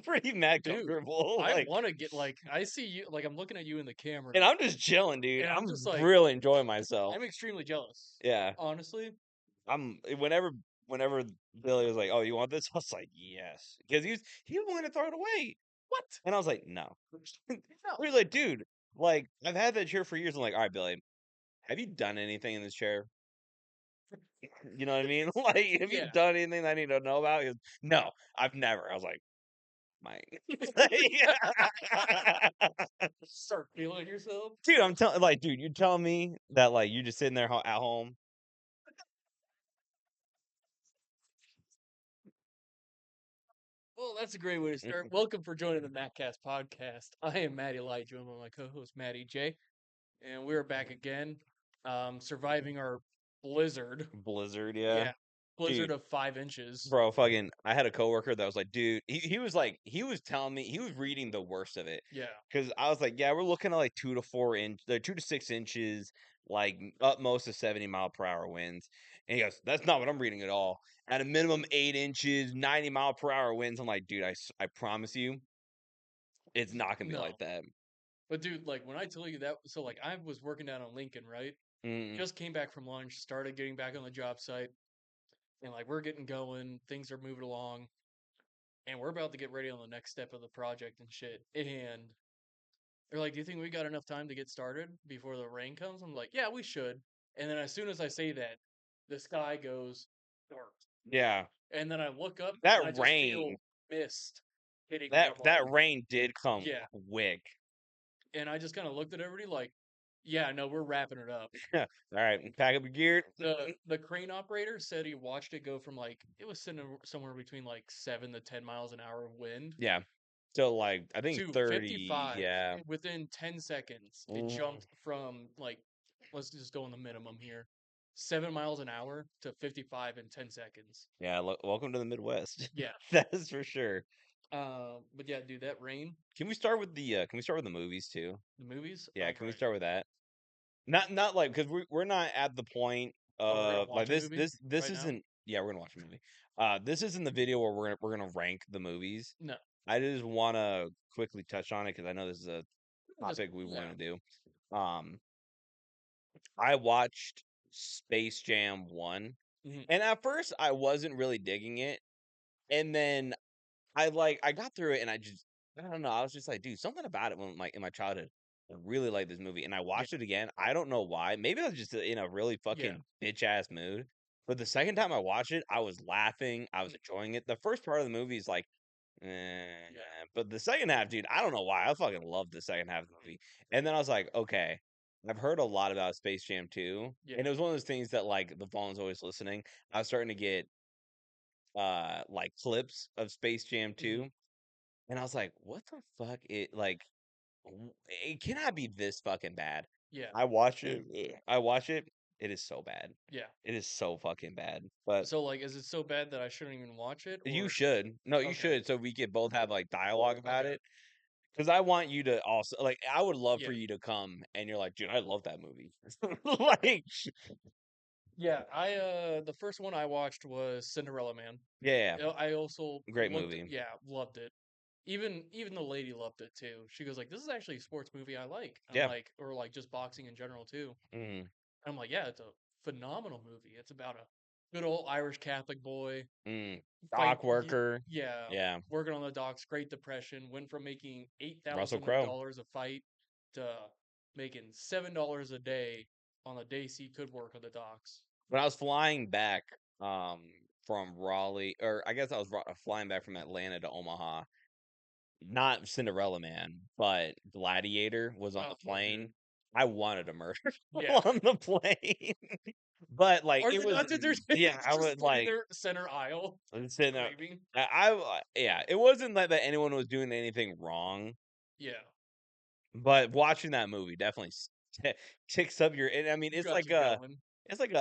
pretty mad Dude, comfortable. I Like, want to get like I see you like I'm looking at you in the camera, and I'm just chilling, dude. and I'm I'm just like really enjoying myself. I'm extremely jealous. Yeah, Honestly, whenever Billy was like, "Oh, you want this?" I was like, "Yes," because he was willing to throw it away, what? and I was like, "No." No. He was like, "Dude, like I've had that chair for years." I'm like, "All right, Billy, have you done anything in this chair?" You know what I mean? Like, have you Yeah. done anything that I need to know about? He goes, "No, I've never." I was like, "My," Start feeling yourself. dude, I'm telling, like, dude, you're telling me that like you're just sitting there at home. Well, that's a great way to start. Welcome for joining the MattCast podcast. I am Matty Light, joined by my co-host Matty J, and we're back again, surviving our blizzard. Blizzard, yeah, Yeah, blizzard dude. of 5 inches. Bro, fucking, I had a coworker that was like, dude, he was telling me, he was reading the worst of it. Yeah, Cause I was like, yeah, we're looking at like 2 to 6 inches, like up most of 70-mile-per-hour winds. And he goes, that's not what I'm reading at all. At a minimum 8 inches, 90-mile-per-hour winds. I'm like, dude, I promise you, it's not gonna be no, like that. but dude, like when I tell you that, so like I was working down on Lincoln, right? Mm, Just came back from lunch, started getting back on the job site, and like we're getting going, things are moving along, and we're about to get ready on the next step of the project and shit. And they're like, "Do you think we got enough time to get started before the rain comes?" I'm like, "Yeah, we should." And then as soon as I say that, the sky goes dark, yeah, and then I look up and I that just feel rain, mist hitting me. that I'm like, that rain did come "Yeah," quick. and I just kind of looked at everybody like, "Yeah, no, we're wrapping it up." All right, pack up your gear. The crane operator said he watched it go from like it was sitting somewhere between like 7 to 10 miles an hour of wind Yeah. So like I think to 30, 55 yeah. within 10 seconds. It Mm. jumped from like, let's just go on the minimum here, 7 miles an hour to 55 in 10 seconds. Yeah, welcome to the Midwest. Yeah. That is for sure. But yeah, dude, that rain, can we start with the movies too? the movies. Yeah, All can we right. start with that? Not like because we're not at the point Oh, we're gonna of like watch a movie this right now? isn't, yeah, we're gonna watch a movie. This isn't the video where we're gonna rank the movies. No. I just wanna quickly touch on it because I know this is a Just, topic we yeah. want to do. Um I watched Space Jam 1, Mhm. and at first I wasn't really digging it. And then I got through it and I don't know, I was just like, dude, something about it when in my childhood. I really like this movie and I Yeah. watched it again. I don't know why. Maybe I was just in a really Yeah. fucking bitch ass mood. But the second time I watched it, I was laughing. I was Mhm. enjoying it. The first part of the movie is like, eh, Yeah. but the second half, dude, I don't know why. I fucking love the second half of the movie. And then I was like, okay, I've heard a lot about Space Jam 2. Yeah. And it was one of those things that like the phone's always listening. I was starting to get like clips of Space Jam Mhm. 2, and I was like, "What the fuck?" It cannot be this fucking bad. Yeah. I watch it. I watch it. It is so bad. Yeah. It is so fucking bad. But So like, is it so bad that I shouldn't even watch it you or should. No, you okay. should. So we could both have like dialogue about Okay. it. Because I want you to also like. I would love Yeah. for you to come and you're like, dude, I love that movie. Like, Yeah, the first one I watched was Cinderella Man. yeah, I also great movie. yeah, loved it. Even the lady loved it too. She goes like, "This is actually a sports movie I like." I'm Yeah. like, or like just boxing in general too. Mm, I'm like, yeah, it's a phenomenal movie. It's about a good old Irish Catholic boy mm. fight, Dock worker. yeah, Yeah. working on the docks. Great Depression. Went from making eight Russell thousand Crowe. dollars a fight to making $7 a day on the days he could work on the docks. When I was flying back from Raleigh, or I guess I was flying back from Atlanta to Omaha. Not Cinderella Man, but Gladiator was on Oh, the dude. plane. I wanted to murder Yeah. people on the plane, but like Are it you was, nuts? There's yeah. it's I just would sitting like there center aisle sitting there. screaming. Yeah. It wasn't like that anyone was doing anything wrong, Yeah, but watching that movie definitely ticks up your. And I mean, got you going. it's like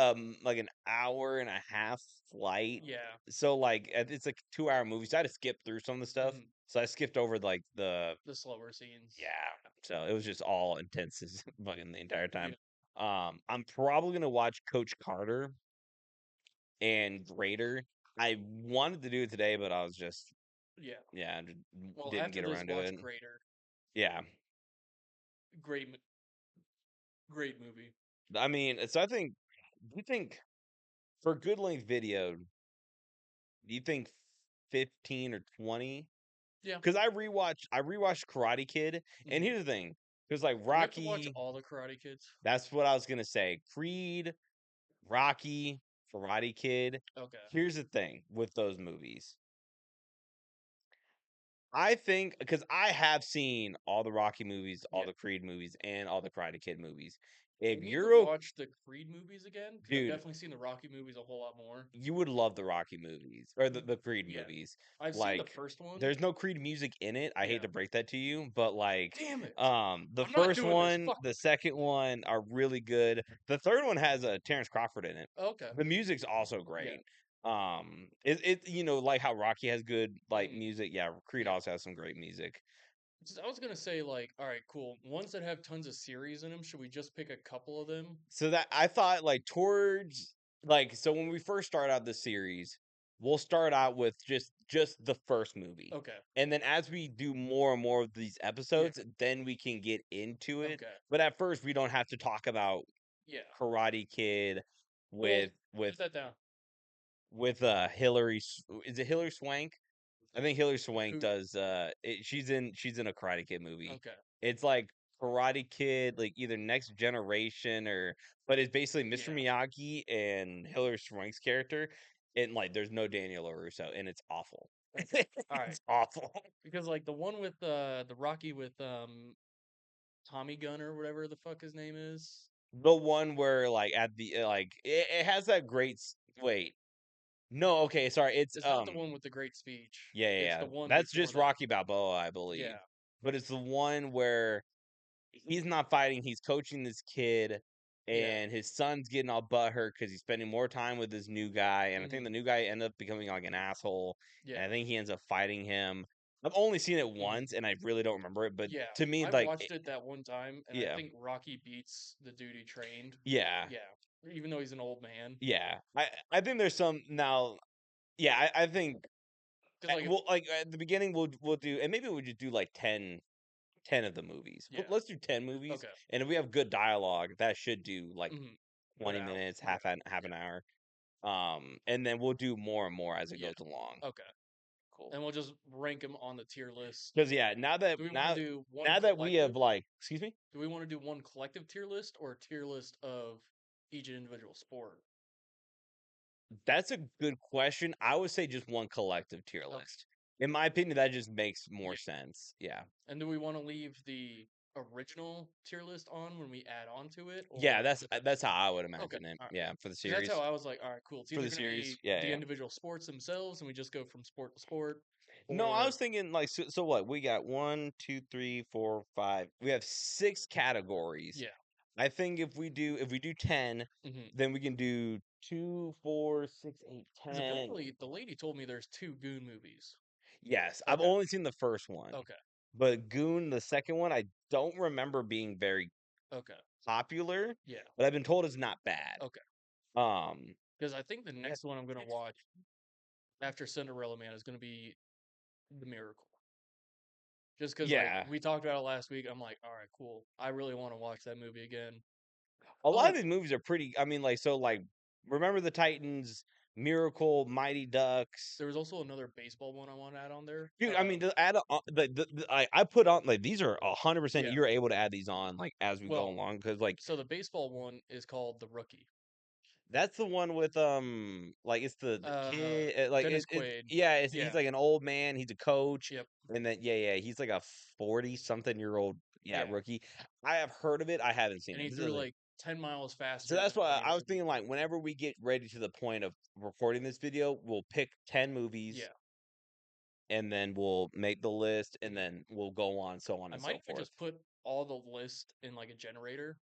an hour and a half flight. Yeah. So like it's like 2 hour movie. So I had to skip through some of the stuff. Mhm. So I skipped over like The slower scenes. yeah. So it was just all intense as fucking the entire Yeah. time. I'm probably gonna watch Coach Carter and Greater. I wanted to do it today, but I was just Yeah. Yeah, just Well, didn't after get this, around to watch it. Greater. Yeah. Great, great movie. I mean, so I think, do you think for good length video, do you think 15 or 20? Yeah. Because I rewatched Karate Kid, and Hmm. here's the thing, because like Do we have to watch Rocky, all the Karate Kids? that's what I was gonna say. Creed, Rocky, Karate Kid. Okay. Here's the thing with those movies. I think because I have seen all the Rocky movies, all Yeah. the Creed movies, and all the Karate Kid movies. I If need to you're watch the Creed movies again because I've dude, definitely seen the Rocky movies a whole lot more. you would love the Rocky movies or the Creed Yeah. movies. I've seen the Like, first one. there's no Creed music in it. I hate Yeah. to break that to you, but like, Damn it. the I'm not first doing this. one, Fuck. the second one are really good. The third one has a Terrence Crawford in it. Okay. The music's also Yeah. great. It like how Rocky has good like Hmm. music. Yeah, Creed Yeah. also has some great music. I was gonna say like, all right, cool. Ones that have tons of series in them. Should we just pick a couple of them? So that I thought like towards like so when we first start out the series, we'll start out with just the first movie. Okay. And then as we do more and more of these Yeah. episodes, then we can get into it. Okay. But at first we don't have to talk about Yeah. Karate Kid Well, with with put that down. Hillary is it Hillary Swank? I think Hillary Swank Who? does she's in a Karate Kid movie. Okay. It's like Karate Kid, like either Next Generation or but it's basically Mr. Yeah. Miyagi and Hillary Swank's character. And like there's no Daniel LaRusso and it's awful. All right. It's awful. Because like the one with the Rocky with Tommy Gunn or whatever the fuck his name is. The one where like at the like it has that wait. No, okay, sorry. It's It's not the one with the great speech. yeah, yeah, It's yeah. the one That's before just that. Rocky Balboa, I believe. Yeah. But it's the one where he's not fighting, he's coaching this kid, Yeah. and his son's getting all butthurt because he's spending more time with this new guy, and I think Hmm. the new guy ended up becoming like an asshole, and Yeah. I think he ends up fighting him. I've only seen it Hmm. once, and I really don't remember it, but Yeah. to me, I like, watched it that one time, and I yeah, think Rocky beats the dude he trained. yeah, Yeah. Even though he's an old man. yeah. I think there's some now. Yeah, I think Because like, well, like at the beginning, we'll do, and maybe we'll just do like 10 of the movies. yeah. Let's do 10 movies, Okay. and if we have good dialogue, that should do like Hmm. Good 20 hour. minutes, Yeah. half an hour. And then we'll do more and more as it Yeah. goes along. Okay. Cool. And we'll just rank them on the tier list. Because yeah, now that Do we want to now do one now that we have collective? like, excuse me, Do we want to do one collective tier list or a tier list of each individual sport? that's a good question. I would say just one collective tier Okay. list. In my opinion, that just makes more Yeah. sense. Yeah. And do we want to leave the original tier list on when we add on to it, Yeah, or depend? that's how I would Okay, imagine it. all right. Yeah, for the Because that's how series. I was like, all right, cool. It's For either the going to series. be Yeah, the yeah. individual sports themselves, and we just go from sport to sport, No, I was or thinking like so what? We got one, two, three, four, five. We have six categories. yeah. If we do 10, Hmm. then we can do 2, 4, 6, 8, Because 10. apparently the lady told me there's two Goon movies. Yes, I've Okay, only seen the first one, okay, but Goon, the second one, I don't remember being very okay, popular, yeah, but I've been told it's not bad. okay. Um, Because I think the next one I'm going to watch after Cinderella Man is going to be The Miracle. Just because, like, yeah, we talked about it last week, I'm like, all right, cool. I really want to watch that movie again. a lot of Oh, these movies are pretty. I mean, like so, like Remember the Titans, Miracle, Mighty Ducks. there was also another baseball one I want to add on there. Dude, I mean, to add I put on like these are 100%. Yeah. You're able to add these on like as we go Well, along because like so the baseball one is called The Rookie. that's the one with like it's the Uh, kid like Dennis it Quaid. yeah he's Yeah. like an old man, he's a coach, Yep. and then yeah he's like a 40 something year old Yeah. rookie. I have heard of it, I haven't seen And it. he This threw is like like 10 miles so faster that's than why any I other was thinking movie. like whenever we get ready to the point of recording this video, we'll pick 10 movies Yeah. and then we'll make the list and Mhm. then we'll go on so on I and might so even forth. just put all the list in like a generator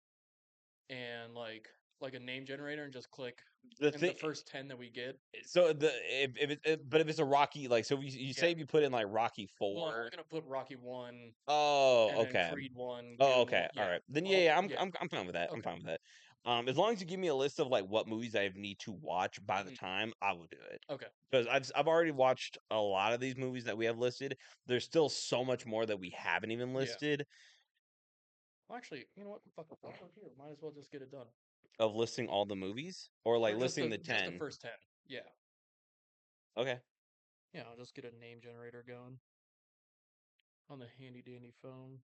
and like a name generator and just click The in the thing first 10 that we get. so the but if it's a Rocky like so you Yeah. say if you put in like Rocky Well, I'm only 4. gonna put Rocky 1 Oh, and then okay. Creed 1, Oh, Goon 1. okay. All Yeah. right. Then All yeah, yeah. I'm fine with that. I'm Okay. fine with that. As long as you give me a list of like what movies I need to watch by the time, I will do it. Okay. Because I've already watched a lot of these movies that we have listed. There's still so much more that we haven't even Yeah. listed Well, actually, you know what? Fuck it. Fuck here. Might as well just get it done. of listing all the movies or Or like listing the just the 10. first 10. Yeah. Okay. Yeah, I'll just get a name generator going on the handy dandy phone.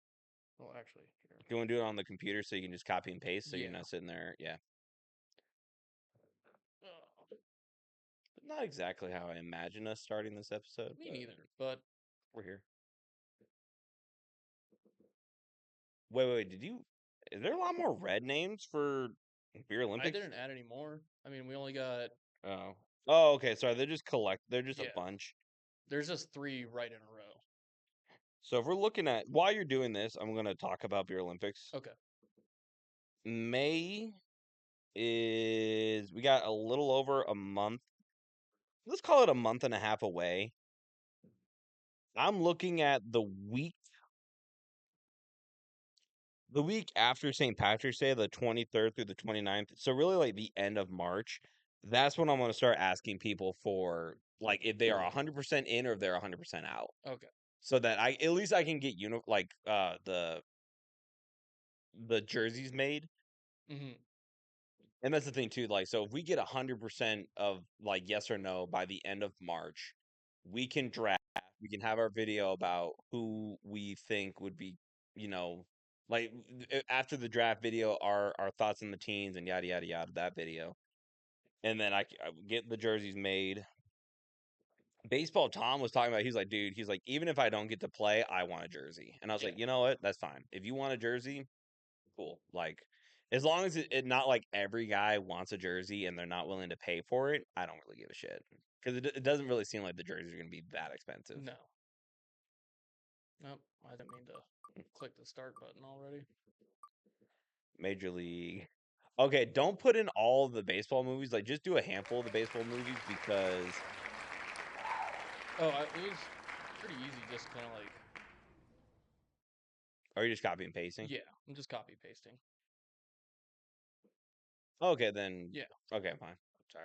Well, actually, here. Do you want to do it on the computer so you can just copy and paste so you're Yeah. not sitting there? Yeah. Oh, Not exactly how I imagine us starting this episode, me but neither. But we're here. Wait. Did you? Is there a lot more red names for Beer I Olympics? didn't add any more. I mean, we only got Oh. Oh, okay. Sorry. They're just a yeah. bunch. There's just 3 right in a row. So if we're looking at while you're doing this, I'm gonna talk about Beer Olympics. Okay. May is we got a little over a month. Let's call it a month and a half away. I'm looking at the week after St. Patrick's Day, the 23rd through the 29th. So really like the end of March. That's when I'm going to start asking people for like if they are 100% in or if they're 100% out. Okay. So that I at least I can get the jerseys made. Mhm. And that's the thing too, like so if we get 100% of like yes or no by the end of March, we can draft, we can have our video about who we think would be, you know, like after the draft video, our thoughts on the teams and yada yada yada that video. And then I get the jerseys made. Baseball Tom was talking about he's like, dude, he's like, even if I don't get to play, I want a jersey. And I was Yeah. like, you know what? That's fine. If you want a jersey, cool. Like, as long as it not like every guy wants a jersey and they're not willing to pay for it, I don't really give a shit because it doesn't really seem like the jerseys are going to be that expensive. No. Nope. I didn't mean to click the start button already. Major League. Okay, don't put in all the baseball movies. Like, just do a handful of the baseball movies because. Oh, it was pretty easy. Just kind of like Are you just copy and pasting? yeah. I'm just copy pasting. Okay, then. Yeah. Okay, fine. Sorry.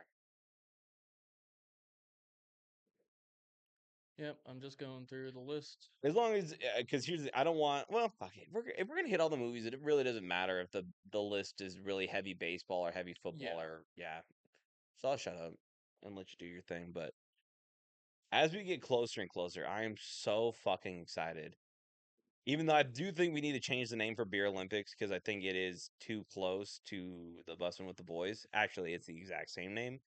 Yep. I'm just going through the list. As long as, because I don't want. Well, fuck it. If we're gonna hit all the movies, it really doesn't matter if the list is really heavy baseball or heavy football Yeah. or yeah. So I'll shut up and let you do your thing. But as we get closer and closer, I am so fucking excited. Even though I do think we need to change the name for Beer Olympics because I think it is too close to the Bussin' with the Boys. Actually, it's the exact same name.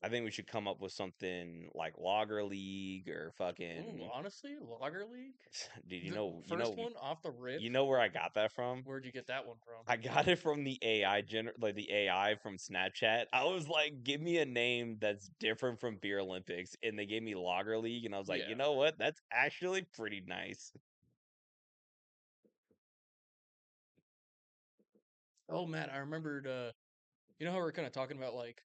I think we should come up with something like Lager League or Ooh, fucking. honestly, Lager League. Dude, The first one off the rip. you know where I got that from? Where'd you get that one from? I got it from the like the AI from Snapchat. I was like, give me a name that's different from Beer Olympics, and they gave me Lager League, and I was like, you Yeah. know what? That's actually pretty nice. Oh man, I remembered. You know how we are kind of talking about like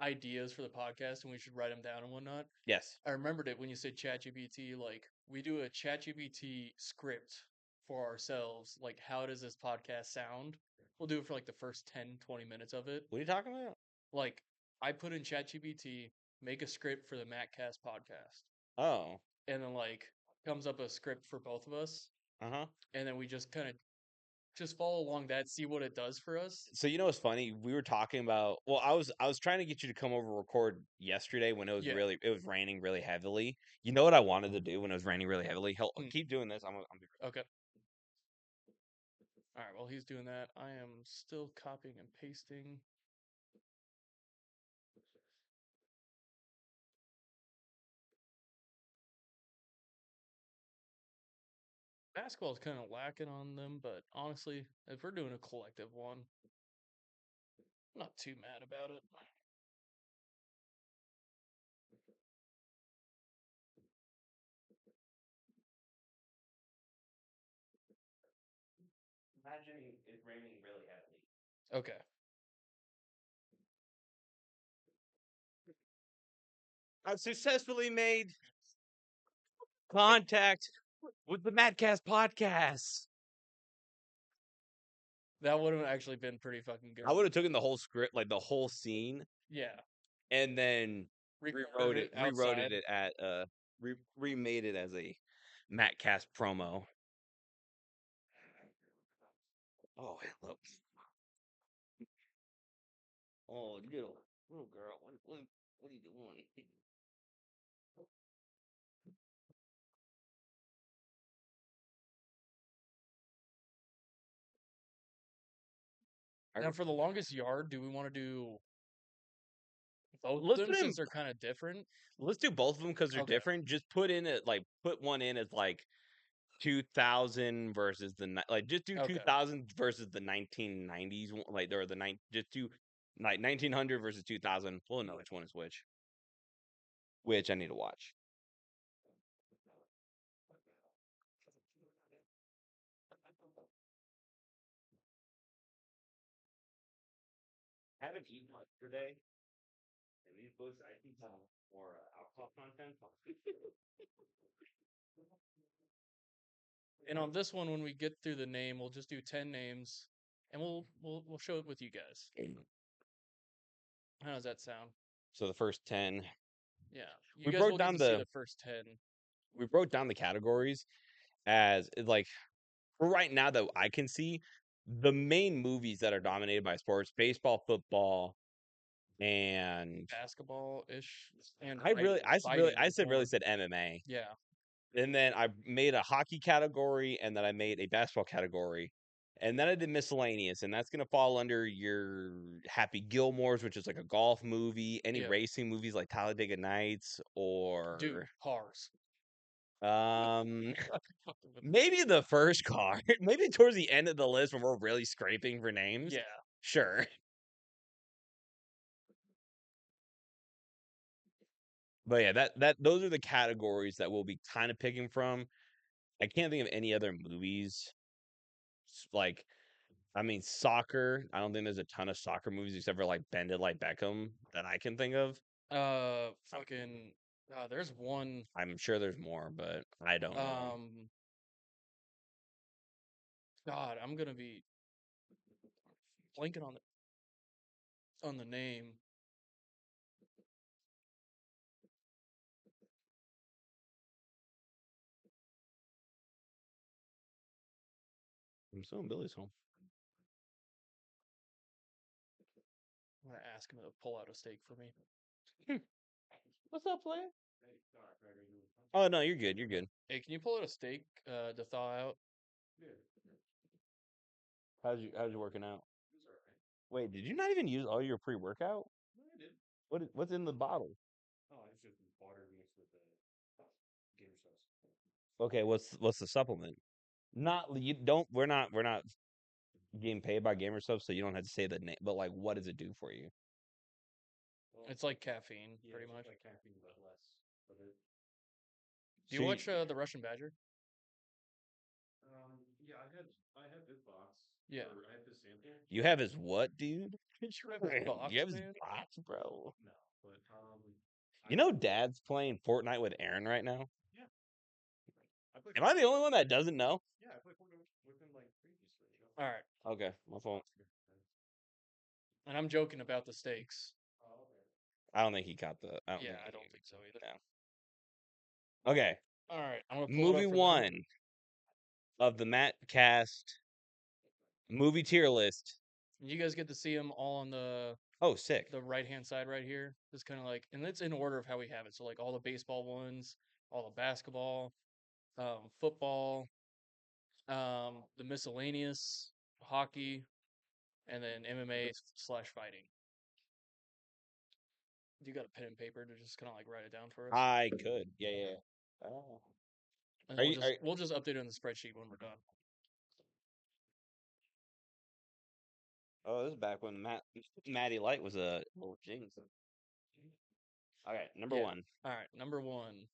ideas for the podcast and we should write them down and whatnot. Yes. I remembered it when you said ChatGPT. Like we do a ChatGPT script for ourselves. Like how does this podcast sound? We'll do it for like the first 10, 20 minutes of it. What are you talking about? Like I put in ChatGPT, make a script for the MattCast podcast, Oh. and then like comes up a script for both of us, Uh-huh. and then we just kind of just follow along that, see what it does for us. So you know what's funny? We were talking about well, I was trying to get you to come over record yesterday when Yeah. it was raining really heavily. You know what I wanted to do when it was raining really heavily? Hell, Hmm. keep doing this. I'm be right Okay. All right. While he's doing that, I am still copying and pasting. Basketball is kind of lacking on them, but honestly, if we're doing a collective one, I'm not too mad about it. Imagine it's raining really heavily. Okay. I've successfully made contact with the MattCast podcast. That would have actually been pretty fucking good. I would have taken the whole script, like the whole scene, Yeah. and then Recorded it rewrote outside. it at remade it as a MattCast promo. Oh, hello. Oh, little girl, what are you doing? Now, for the longest yard, do we want to do both of Let's them put in. since they're kind of different? Let's do both of them because they're Okay. different. Just put in it like put one in as like 2000 versus like just do Okay. 2000 versus the 1990s like or the just do like 1900 versus 2000. We'll know which one is which I need to watch. Haven't eaten much today, and these books I think have more alcohol content. And on this one, when we get through the name, we'll just do 10 names, and we'll show it with you guys. How does that sound? So the first 10, Yeah, you we guys broke will get down to see the the first 10. categories as like for right now that I can see the main movies that are dominated by sports: baseball, football, and Basketball ish, and I fighting said really more. said MMA. Yeah, And then I made a hockey category, and then I made a basketball category, and then I did miscellaneous, and that's gonna fall under your Happy Gilmore's, which is like a golf movie, any yeah, racing movies like Talladega Nights, dude, or cars. um maybe the first car, maybe towards the end of the list when we're really scraping for names. Yeah, Sure. But yeah, that those are the categories that we'll be kind of picking from. I can't think of any other movies like I mean, soccer. I don't think there's a ton of soccer movies except for like Bend It Like Beckham that I can think of. fucking. There's one. I'm sure there's more, but I don't know them. Um, God, I'm gonna be blanking on the name. I'm still in Billy's home. I'm gonna ask him to pull out a steak for me. What's up, player? Oh no, you're good. You're good. Hey, can you pull out a steak to thaw out? How's you working out? Wait, did you not even use all your pre-workout? What's in the bottle? Okay, what's the supplement? Not you don't. We're not getting paid by Gamer Stuff, so you don't have to say the name. But like, what does it do for you? It's like caffeine, pretty much. Do So you watch the Russian Badger? Yeah. you have his what, dude? You have his box, You have his man. box, bro. You know, Dad's playing Fortnite with Aaron right now. Am I the only one that doesn't know? All right, Okay, my fault. and I'm joking about the steaks. I don't think he caught the. I don't Yeah, think I he. don't think so either. Yeah. Okay, All right, I'm gonna pull it movie up for now. one of the MattCast movie tier list. You guys get to see them all on Oh, sick. the right hand side right here. It's kind of like, and it's in order of how we have it. So like all the baseball ones, all the basketball, football, the miscellaneous, hockey, and then MMA slash fighting. You got a pen and paper to just kind of like write it down for us, I could. Yeah, yeah. Oh. and Are we'll you? just we'll just update it on the spreadsheet when we're done. Oh, this is back when Matty Light was a little jinx. Okay, number Yeah. one. All right. Number one.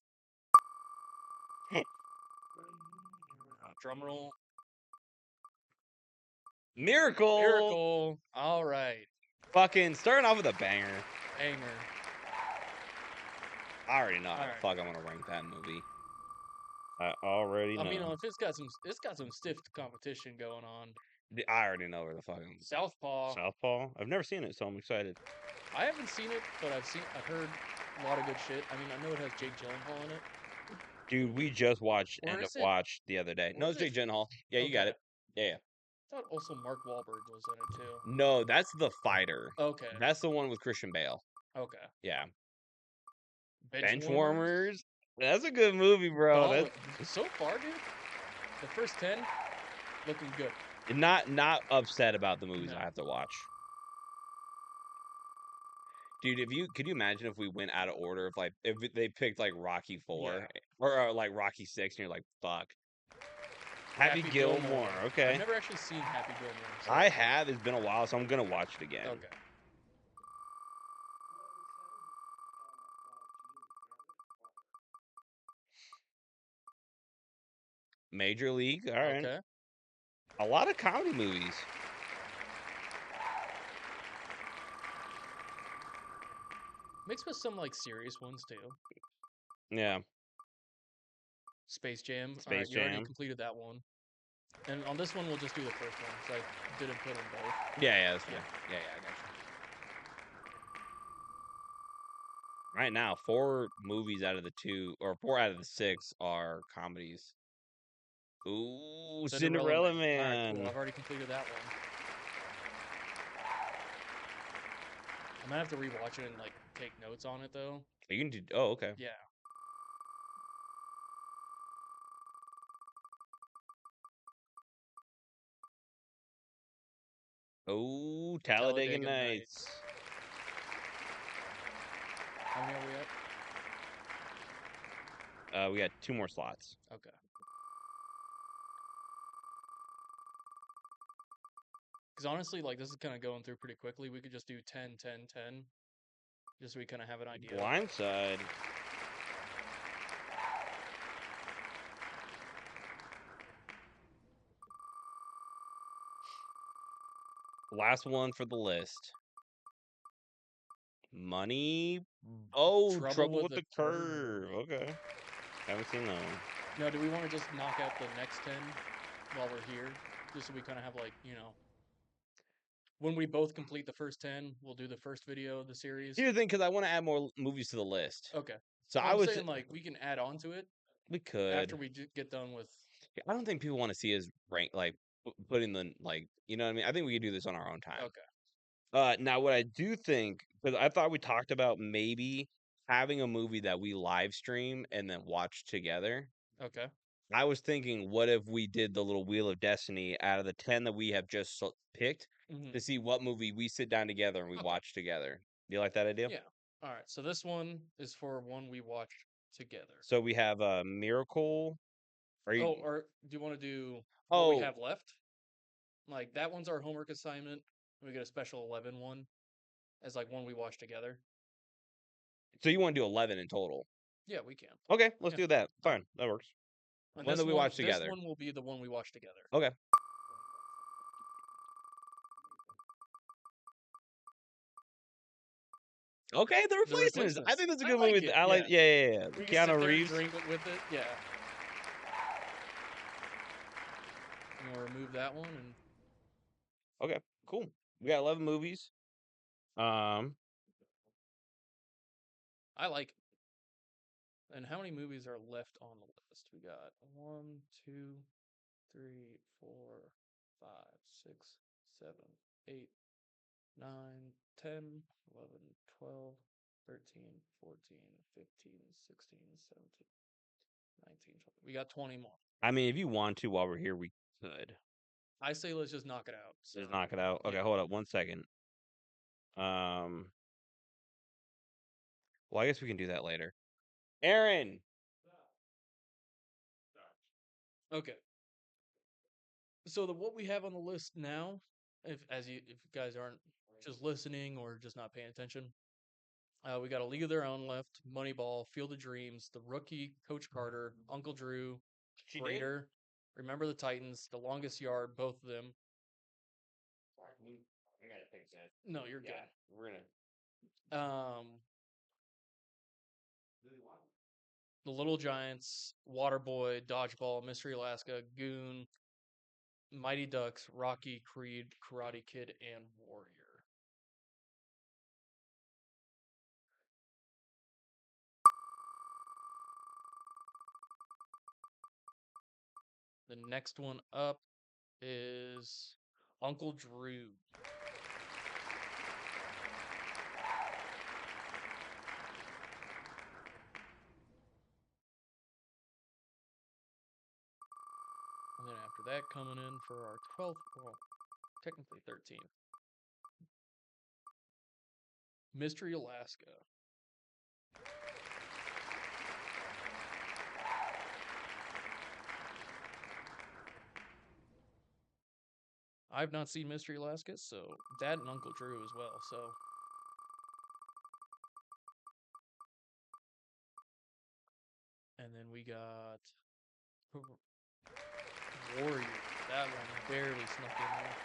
Drum roll. Miracle. Miracle. All right. Fucking starting off with a banger. Banger. I already know how All the right. fuck I'm gonna rank that movie. I already I mean, know. if it's got some stiff competition going on. I already know where the fucking Southpaw. Southpaw. I've never seen it, so I'm excited. I haven't seen it, but I've heard a lot of good shit. I mean, I know it has Jake Gyllenhaal in it. Dude, we just watched Or End of is it? Watch the other day. Or No, is it's it? Jake Gyllenhaal. Yeah, you got Okay. it. Yeah, yeah. I thought also Mark Wahlberg was in it too. No, that's The Fighter. Okay. That's the one with Christian Bale. Okay. Yeah. Benchwarmers. Benchwarmers. That's a good movie, bro. Solid. That's So far, dude, the first 10 looking good. not upset about the movies No. I have to watch. Dude, could you imagine if we went out of order of like if they picked like Rocky 4 or like Rocky 6 and you're like, fuck. Happy Gilmore. Okay. I've never actually seen Happy Gilmore. So. I have. It's been a while, so I'm gonna watch it again. Okay. Major League. All right. Okay. A lot of comedy movies. Mixed with some like serious ones too. Yeah. Space Jam. Space All right, you already Jam. completed that one. And on this one, we'll just do the first one because I didn't put them both. Yeah, that's fine. Yeah, I got you. Right now, 4 movies out of the 2 or 4 out of the 6 are comedies. Ooh, Cinderella Man. All right, cool. I've already completed that one. I'm gonna have to rewatch it and like take notes on it though. You can do. Oh, okay. Yeah. Oh, Talladega Nights. How many are we at? We got 2 more slots. Okay. Because honestly, like this is kind of going through pretty quickly. We could just do 10, 10, 10. Just so we kind of have an idea. Blindside. Last one for the list. Money. Oh, Trouble with the Curve. Okay. Haven't seen that one. No, do we want to just knock out the next 10 while we're here? Just so we kind of have like, when we both complete the first 10, we'll do the first video of the series. Here's the thing, because I want to add more movies to the list. Okay. So well, I was saying like we can add on to it. We could after we get done with. I don't think people want to see us rank like putting the like. You know what I mean? I think we could do this on our own time. Okay. Now what I do think, because I thought we talked about maybe having a movie that we live stream and then watch together. Okay. I was thinking, what if we did the little Wheel of Destiny out of the 10 that we have just picked to see what movie we sit down together and we watch together. Do you like that idea? Yeah. All right. So this one is for one we watch together. So we have a Miracle. Or do you want to do what we have left? Like that one's our homework assignment. We get a special 11 one as like one we watch together. So you want to do 11 in total? Yeah, we can. Okay, let's do that. Fine, that works. And one that we watch together. This one will be the one we watch together. Okay. Okay, The Replacements. I think that's a good movie. I like. Yeah. We Keanu Reeves. Drink with it. Yeah. And we'll remove that one and. Okay, cool. We got 11 movies. I like it. And how many movies are left on the list? We got 1, 2, 3, 4, 5, 6, 7, 8, 9, 10, 11, 12, 13, 14, 15, 16, 17, 19, 20. We got 20 more. I mean, if you want to, while we're here, we could. I say let's just knock it out. So. Just knock it out. Okay, hold up 1 second. Well, I guess we can do that later. Aaron. Okay. So what we have on the list now, if you guys aren't just listening or just not paying attention, we got A League of Their Own left, Moneyball, Field of Dreams, The Rookie, Coach Carter, Uncle Drew, Raider, Remember the Titans, The Longest Yard, both of them. Sorry, I gotta fix that. No, you're good. We're gonna. The Little Giants, Waterboy, Dodgeball, Mystery Alaska, Goon, Mighty Ducks, Rocky, Creed, Karate Kid, and Warrior. The next one up is Uncle Drew. And then after that, coming in for our 12th, well, technically 13th, Mystery Alaska. I've not seen Mystery Alaska, so that and Uncle Drew as well. So, and then we got Warrior. That one barely snuck in there.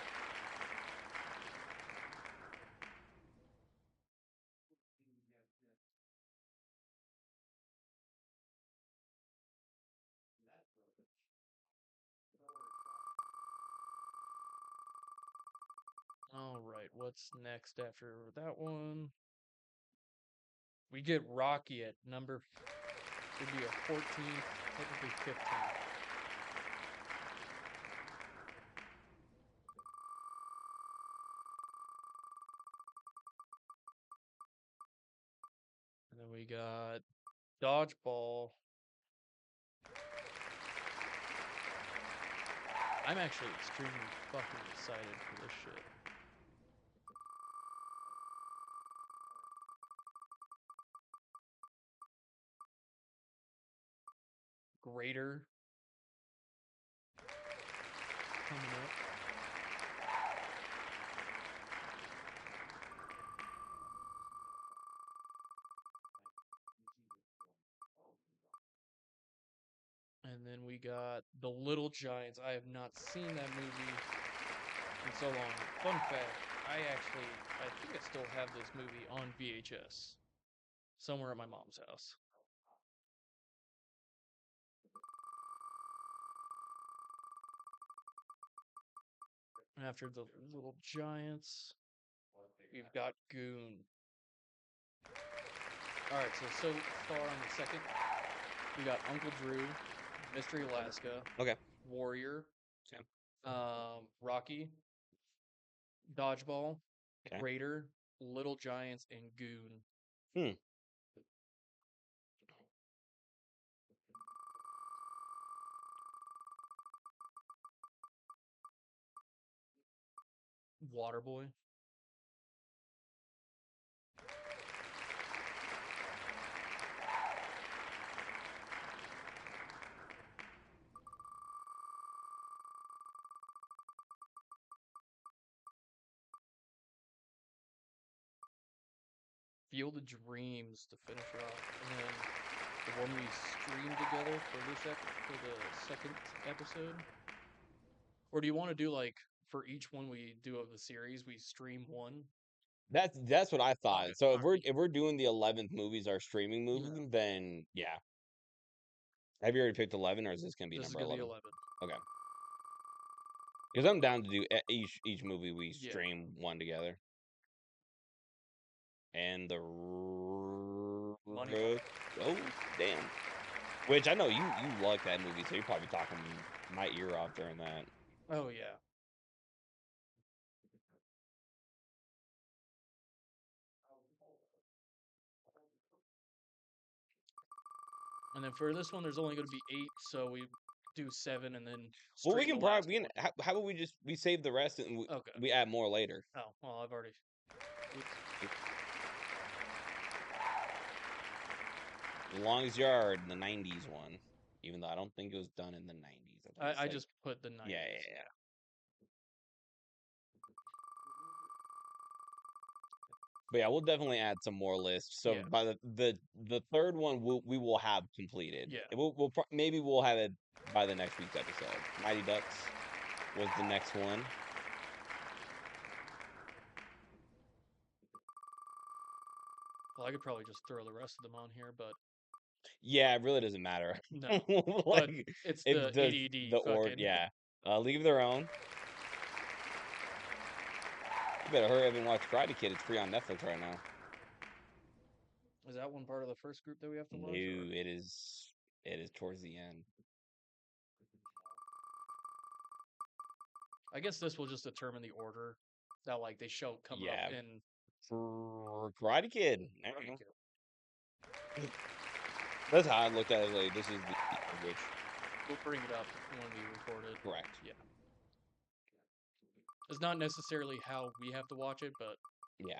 All right, what's next after that one? We get Rocky at number. It'd be a 14th, technically 15th. And then we got Dodgeball. I'm actually extremely fucking excited for this shit. Greater coming up. And then we got The Little Giants. I have not seen that movie in so long. Fun fact, I think I still have this movie on VHS somewhere at my mom's house. After The Little Giants, we've got Goon. All right, so far on the second, we got Uncle Drew, Mystery Alaska, Okay. Warrior, Okay. Rocky, Dodgeball, Okay. Raider, Little Giants, and Goon. Hmm. Waterboy. Field of Dreams to finish it off, and then the one we streamed together for for the second episode. Or do you want to do like for each one we do of the series, we stream one? That's what I thought. Okay, So all right. if we're doing the 11th movies, our streaming Yeah, movie, then yeah. Have you already picked 11, or is this gonna be this is number gonna be 11? 11. Okay. Because I'm down to do each movie we Yeah. stream one together. And the Money. oh damn. Which I know you like that movie, so you're probably talking my ear off during that. Oh yeah. And then for this one, there's only going to be 8, so we do 7 and then Well, we stream the can last probably one. how about we save the rest and Okay. we add more later. Oh well, I've already. Oops. The Longest Yard, the '90s one, even though I don't think it was done in the '90s. I think it's I like just put the 90s. yeah. But yeah, we'll definitely add some more lists. So Yeah. by the third one, we will have completed. Yeah. Maybe we'll have it by the next week's episode. Mighty Ducks was the next one. Well, I could probably just throw the rest of them on here, but Yeah, it really doesn't matter. no. But Like it's if the the ADD the or fucking. yeah. League of Their Own. You better hurry up and watch Karate Kid. It's free on Netflix right now. Is that one part of the first group that we have to No, watch? Or? it is. It is towards the end. I guess this will just determine the order that like they show coming up Yeah. in For Karate Kid. I don't know. Karate Kid. That's how I looked at it. Like, this is the which. We'll bring it up when we record it. Correct. Yeah. It's not necessarily how we have to watch it, but Yeah.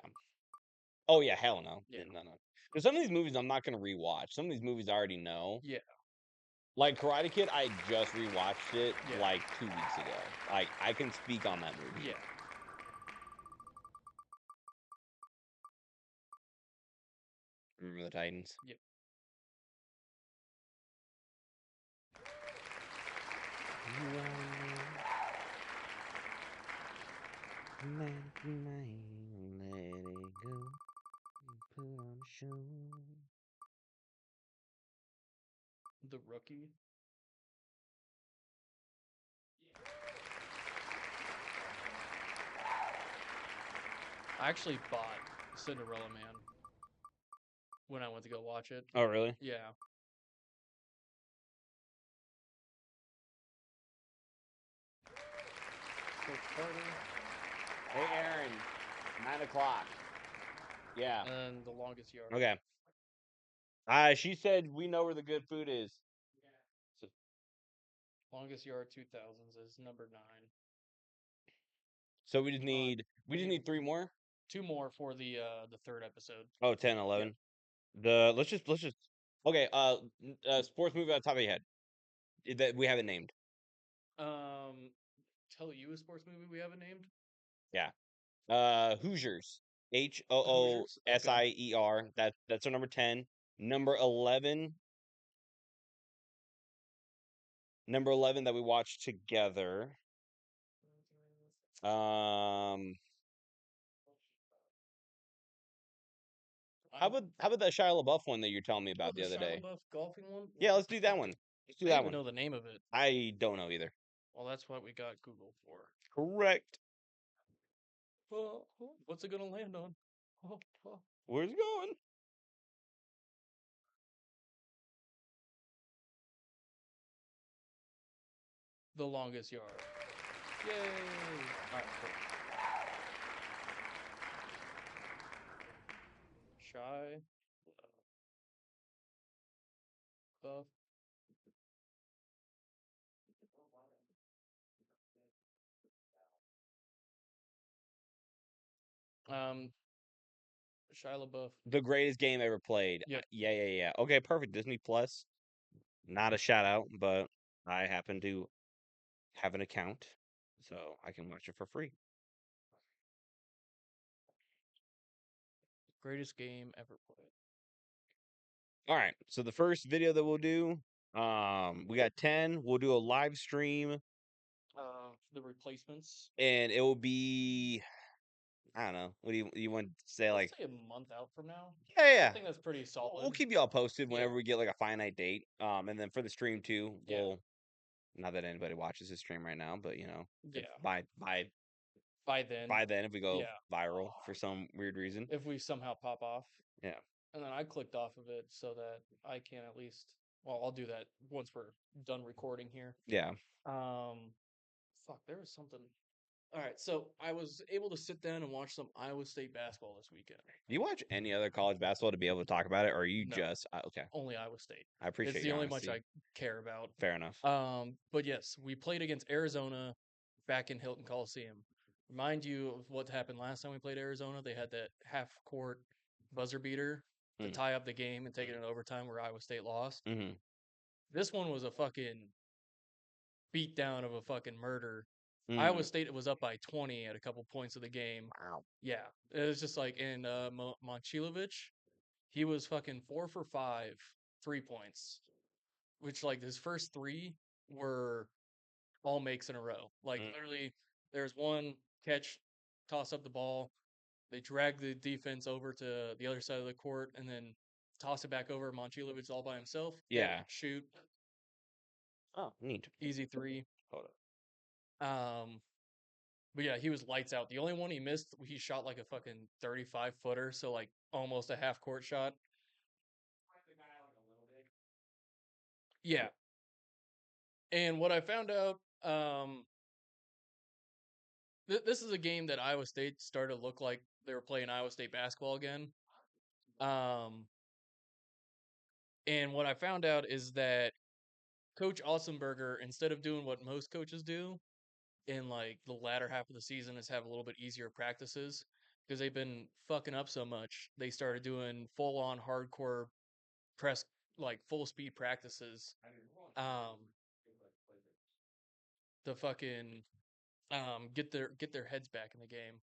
Oh yeah, hell no. yeah. No, no. Because some of these movies I'm not gonna rewatch. Some of these movies I already know. Yeah. Like Karate Kid, I just rewatched it Yeah. like 2 weeks ago. Like I can speak on that movie. Yeah. Remember the Titans? Yep. Let it go. Put on a show. The Rookie. I actually bought Cinderella Man when I went to go watch it. Oh really? Yeah. Coach Carter. Hey Aaron, 9 o'clock. Yeah. And The Longest Yard. Okay. She said we know where the good food is. So, Longest Yard 2000s is number 9. so we just need 3 more. 2 more for the third episode. Oh, 10, 11. Let's just okay. Sports movie on top of your head that we haven't named. Tell you a sports movie we haven't named. Yeah. Hoosiers. Hoosier. That's our number 10. Number 11. Number 11 that we watched together. How about that Shia LaBeouf one that you're telling me about the other day? Shia LaBeouf golfing one. Yeah, let's do that one. Let's do I that don't even one. know the name of it. I don't know either. Well, that's what we got Google for. Correct. What's it gonna land on? Where's it going? The Longest Yard. Yay! All right, cool. Shy. Buff. Shia LaBeouf. The greatest game ever played. Yep. Yeah. Okay, perfect. Disney Plus. Not a shout out, but I happen to have an account, so I can watch it for free. Greatest game ever played. All right. So the first video that we'll do, we got 10. We'll do a live stream, The Replacements. and it will be, I don't know. What do you want to say? Let's Like, say a month out from now. yeah. I think that's pretty solid. We'll keep you all posted whenever Yeah. we get like a finite date. And then for the stream too, Yeah. we'll. Not that anybody watches this stream right now, but Yeah. by By then, if we go yeah. viral for some weird reason, If we somehow pop off. yeah. And then I clicked off of it so that I can at least. Well, I'll do that once we're done recording here. Yeah. Fuck, there was something. All right, so I was able to sit down and watch some Iowa State basketball this weekend. Do you watch any other college basketball to be able to talk about it, or are you No. just okay? Only Iowa State. I appreciate It's the your only honesty. much I care about. Fair enough. But yes, we played against Arizona back in Hilton Coliseum. Remind you of what happened last time we played Arizona. They had that half court buzzer beater to tie up the game and take it in overtime where Iowa State lost. Mm-hmm. This one was a fucking beatdown of a fucking murder. Mm. Iowa State was up by 20 at a couple points of the game. Wow. Yeah, it was just like, and Momcilovic, he was fucking 4 for 5 3 points, which like his first 3 were all makes in a row. Like literally, there's one catch, toss up the ball, they drag the defense over to the other side of the court, and then toss it back over. Momcilovic all by himself. Yeah. Shoot. Oh, neat. Easy 3. Hold up. Um, but yeah, he was lights out. The only one he missed, he shot like a fucking 35 footer, so like almost a half court shot. Yeah. And what I found out, this is a game that Iowa State started to look like they were playing Iowa State basketball again. Um, and what I found out is that Coach Ossenberger, instead of doing what most coaches do in like the latter half of the season, is have a little bit easier practices because they've been fucking up so much. They started doing full on hardcore press, like full speed practices. Um, to fucking get their heads back in the game.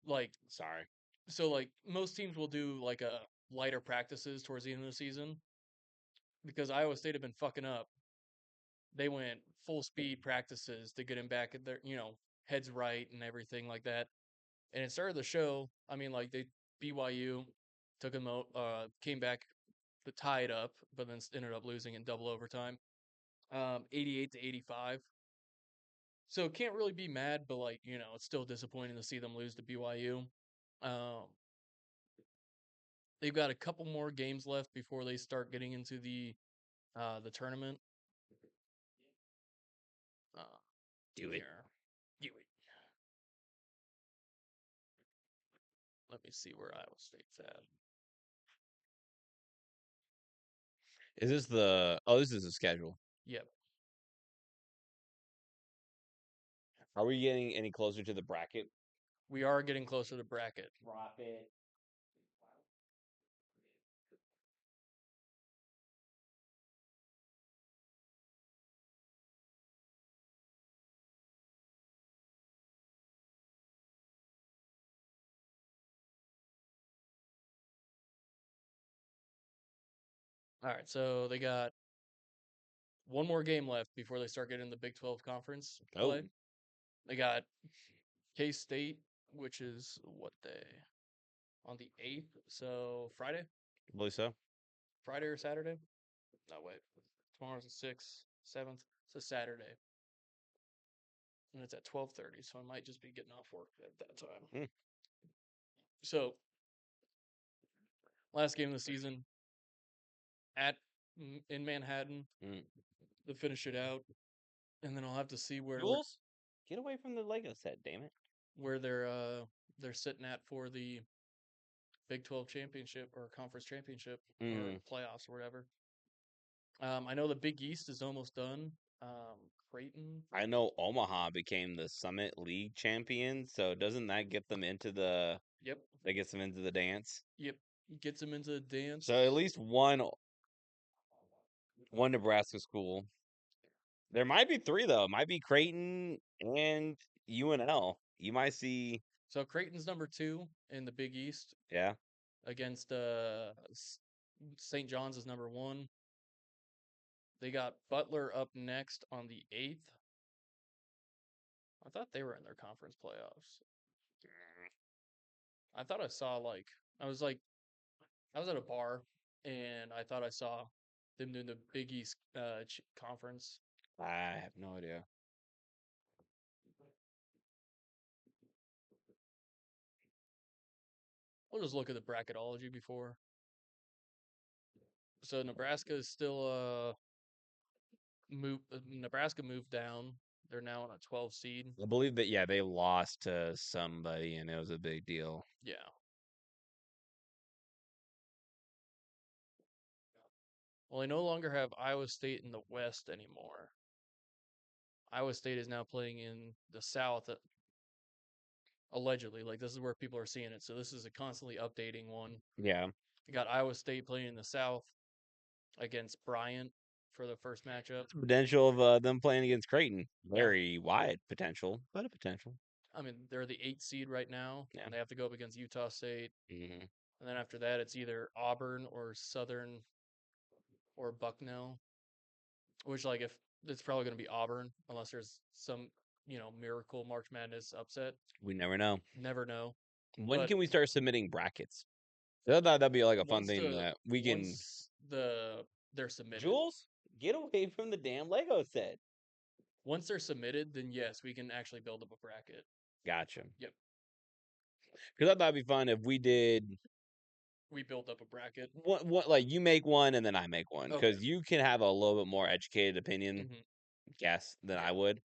Like Sorry. so, like most teams will do like a lighter practices towards the end of the season because Iowa State have been fucking up. They went full speed practices to get him back at their heads right and everything like that. And it started the show. I mean, like they BYU took him out, came back to tie it up, but then ended up losing in double overtime, 88-85. So can't really be mad, but like it's still disappointing to see them lose to BYU. Um, they've got a couple more games left before they start getting into the tournament. Uh, Do it. here, you wait. Let me see where Iowa State's at. Is this the? Oh, this is the schedule. Yep, Are we getting any closer to the bracket? we are getting closer to bracket. Drop it. All right, so they got one more game left before they start getting the Big 12 conference Oh, play. They got K State, which is what day? On the 8th, so Friday? I believe so. Friday or Saturday? No, wait. Tomorrow's the 6th, 7th. It's a Saturday. And it's at 12:30, so I might just be getting off work at that time. Hmm. So, last game of the season at in Manhattan Mm. to finish it out, and then I'll have to see Jules, get away from the Lego set, damn it. where they're sitting at for the Big 12 championship or conference championship or Mm. playoffs or whatever. I know the Big East is almost done. Creighton, I know Omaha became the Summit League champion, so doesn't that get them into the? yep, That gets them into the dance. yep, gets them into the dance. So at least one Nebraska school. There might be three though. It might be Creighton and UNL. You might see. So Creighton's number 2 in the Big East Yeah, against St. John's is number 1. They got Butler up next on the 8th. I thought they were in their conference playoffs. I thought I saw I was like I was at a bar and I thought I saw them doing the Big East conference. I have no idea. We'll just look at the bracketology before. So Nebraska is still Nebraska moved down. They're now on a 12 seed. I believe that yeah, they lost to somebody and it was a big deal. Yeah. Well, they no longer have Iowa State in the West anymore. Iowa State is now playing in the South, allegedly. Like this is where people are seeing it. So this is a constantly updating one. Yeah. You got Iowa State playing in the South against Bryant for the first matchup. Potential of them playing against Creighton. Yeah. Very wide potential, but a potential. I mean, they're the 8th seed right now, Yeah. and they have to go up against Utah State. Hmm. And then after that, it's either Auburn or Southern or Bucknell, which, like, if it's probably going to be Auburn unless there's some, miracle March Madness upset. We never know. Never know. When But can we start submitting brackets? I thought that'd be like a fun once thing the that we can. once the they're submitted, Jules, get away from the damn Lego set. Once they're submitted, then yes, we can actually build up a bracket. Gotcha. Yep. Because I thought it'd be fun if we did We built up a bracket. what like you make one and then I make one Okay. because you can have a little bit more educated opinion Hmm. guess than Yeah. I would.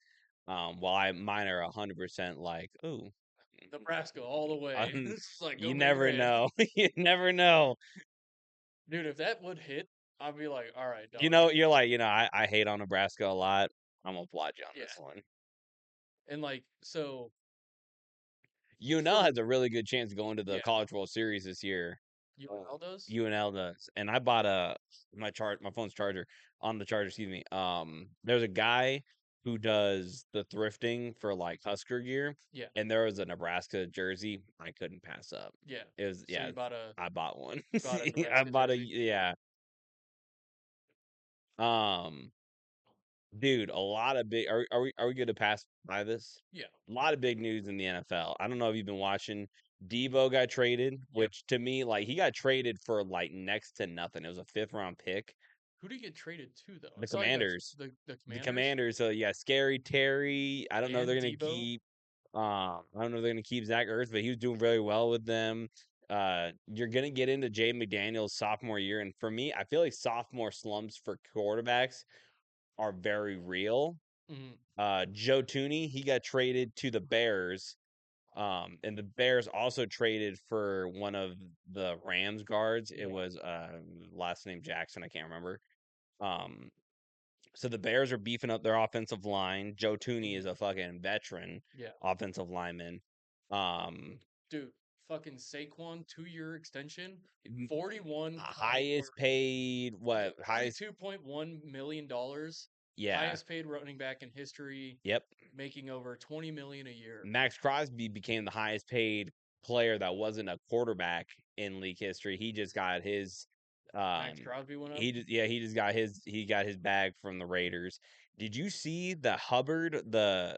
While mine are 100% like, ooh, Nebraska all the way. It's like you go big never red. know. You never know. Dude, if that would hit, I'd be like, all right, You dog. know, you're like, I hate on Nebraska a lot. I'm gonna applaud you on Yeah. this one. And like, so UNL for, has a really good chance of going to the yeah, College World Series this year. UNL does? UNL does, and I bought my phone's charger on the charger. Excuse me. There's a guy who does the thrifting for like Husker gear, Yeah. and there was a Nebraska jersey I couldn't pass up. Yeah. It was So I bought one. you bought a I Nebraska bought a jersey? yeah. Um, dude, a lot of big. Are we good to pass by this? Yeah. A lot of big news in the NFL. I don't know if you've been watching. Debo got traded, Yep. which to me, like he got traded for like next to nothing. It was a fifth round pick. Who did he get traded to though? I The saw he got Commanders. the The Commanders Commanders. So yeah, scary Terry. I don't know if and they're gonna Debo. keep. I don't know if they're gonna keep Zach Ertz, but he was doing very well with them. You're gonna get into Jay McDaniel's sophomore year, and for me, I feel like sophomore slumps for quarterbacks are very real. Hmm. Joe Tooney, he got traded to the Bears. And the Bears also traded for one of the Rams guards. It Yeah. was last name Jackson, I can't remember. Um, so the Bears are beefing up their offensive line. Joe Tooney is Hmm. a fucking veteran Yeah. offensive lineman. Um, Dude, fucking Saquon 2-year extension, m- 41 point or highest paid was it what highest? $42.1 million? Yeah, Highest paid running back in history, yep. making over 20 million a year. Max Crosby became the highest paid player that wasn't a quarterback in league history. He just got his Max um Crosby went up. he just got his bag from the Raiders. Did you see the Hubbard the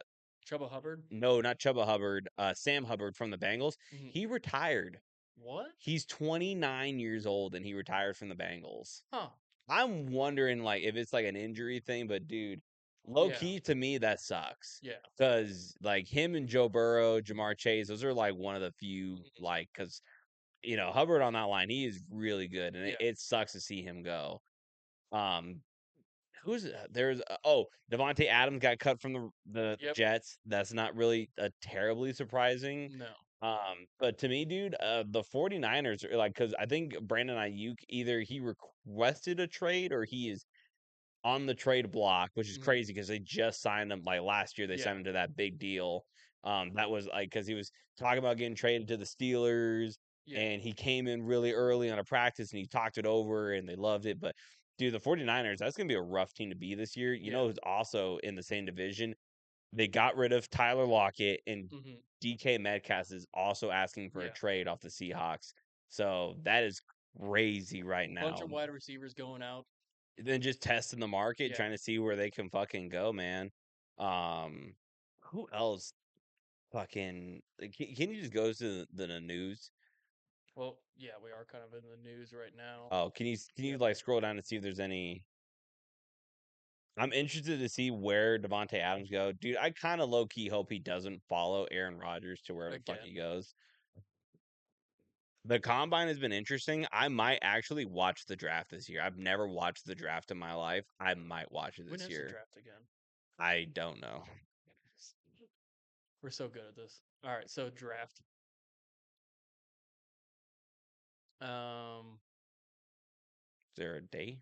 Chuba Hubbard. no, not Chuba Hubbard, Sam Hubbard from the Bengals? Hmm. He retired. What? He's 29 years old and he retired from the Bengals. Huh. I'm wondering like if it's like an injury thing, but dude, low Yeah. key to me that sucks. Yeah. Cause like him and Joe Burrow, Jamar Chase, those are like one of the few Mhm. like cause Hubbard on that line, he is really good, and it, Yeah. it sucks to see him go. Um, who's there's Devontae Adams got cut from the Yep. Jets. That's not really terribly surprising. No. But to me, dude, the 49ers are like because I think Brandon Ayuk either he requested a trade or he is on the trade block, which is Hmm. crazy because they just signed him like last year. They Yeah. signed him to that big deal. That was like because he was talking about getting traded to the Steelers, Yeah. and he came in really early on a practice and he talked it over and they loved it. But dude, the 49ers, that's gonna be a rough team to be this year. You Yeah. know who's also in the same division? They got rid of Tyler Lockett and Hmm. DK Metcalf is also asking for a Yeah. trade off the Seahawks. So that is crazy right Bunch now. of wide receivers going out. Then just testing the market, Yeah. trying to see where they can fucking go, man. Um, who else fucking can you just go to the news? Well, yeah, we are kind of in the news right now. Oh, can you Yep. like scroll down and see if there's any? I'm interested to see where Devonte Adams go, dude. I kind of low key hope he doesn't follow Aaron Rodgers to wherever the fuck Again. he goes. The combine has been interesting. I might actually watch the draft this year. I've never watched the draft in my life. I might watch it When this is the year. draft again? I don't know. We're so good at this. All right, so draft. Um, Is there a day?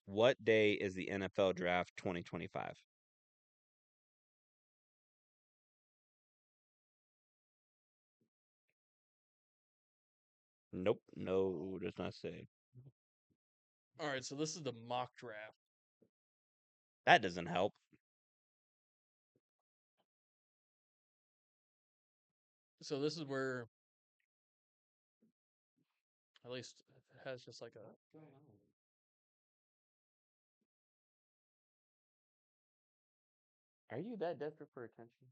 What day is the NFL draft 2025? Nope. No, does not say. all right, so this is the mock draft. That doesn't help. So this is where at least it has just like a Are you that desperate for attention?